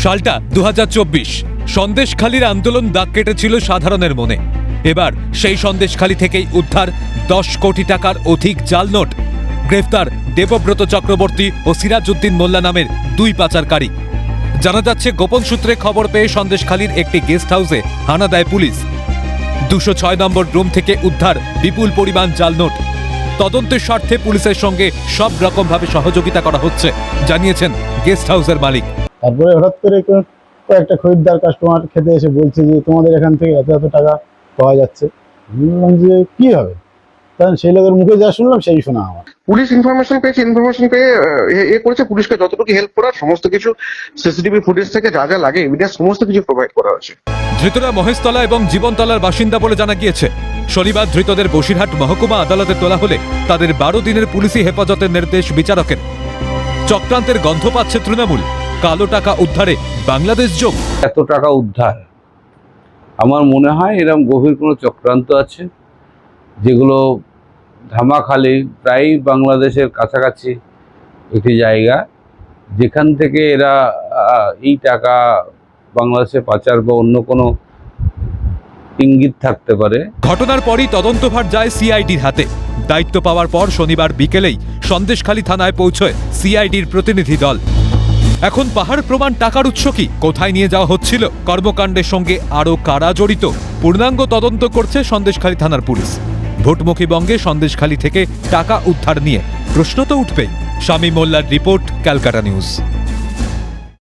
সালটা 2024। সন্দেশখালীর আন্দোলন দাগ কেটেছিল সাধারণের মনে। এবার সেই সন্দেশখালী থেকেই উদ্ধার 10 কোটি টাকার অধিক জাল নোট। গ্রেফতার দেবব্রত চক্রবর্তী ও সিরাজউদ্দিন মোল্লা নামের দুই পাচারকারী। জানা যাচ্ছে, গোপন সূত্রে খবর পেয়ে সন্দেশখালীর একটি গেস্ট হাউসে হানা দেয় পুলিশ। 206 নম্বর রুম থেকে উদ্ধার বিপুল পরিমাণ জাল নোট। তদন্তের স্বার্থে পুলিশের সঙ্গে সব রকমভাবে সহযোগিতা করা হচ্ছে, জানিয়েছেন গেস্ট হাউসের মালিক। তারপরে হঠাৎ করে কয়েকটা খরিদ্দার কাস্টমার খেতে এসে বলছে যে তোমাদের এখান থেকে এত এত টাকা পাওয়া যাচ্ছে। আমি বললাম যে কি হবে, কারণ সেই লোকের মুখে যা শুনলাম সেই শোনা আমার। পুলিশ ইনফরমেশন পেয়ে করেছে, পুলিশকে যতটুকু হেল্প করার সমস্ত কিছু সিসিটিভি ফুটেজ থেকে যা যা লাগে এভিডেন্স সমস্ত কিছু প্রোভাইড করা হয়েছে। ধৃতরা মহেশতলা এবং জীবনতলার বাসিন্দা বলে জানা গিয়েছে। শনিবার ধৃতদের বসিরহাট মহকুমা আদালতে তোলা হলে তাদের 12 দিনের পুলিশি হেফাজতের নির্দেশ বিচারকের। চক্রান্তের গন্ধ পাচ্ছে তৃণমূল। কালো টাকা উদ্ধারে বাংলাদেশ যোগ। এত টাকা উদ্ধার, আমার মনে হয় এরকম গভীর কোনো চক্রান্ত আছে, যেগুলো ধামাখালি প্রায় বাংলাদেশের কাছাকাছি একটি জায়গা, যেখান থেকে এরা এই টাকা বাংলাদেশে পাচার বা অন্য কোনো ইঙ্গিত থাকতে পারে। ঘটনার পরই তদন্তভার যায় সিআইডির হাতে। দায়িত্ব পাওয়ার পর শনিবার বিকেলেই সন্দেশখালী থানায় পৌঁছয় সিআইডির প্রতিনিধি দল। এখন পাহাড় প্রমাণ টাকার উৎস কি, কোথায় নিয়ে যাওয়া হচ্ছিল, কর্মকাণ্ডের সঙ্গে আরও কারা জড়িত, পূর্ণাঙ্গ তদন্ত করছে সন্দেশখালী থানার পুলিশ। ভোটমুখী বঙ্গে সন্দেশখালী থেকে টাকা উদ্ধার নিয়ে প্রশ্ন তো উঠবেই। শামীম মোল্লার রিপোর্ট, ক্যালকাটা নিউজ।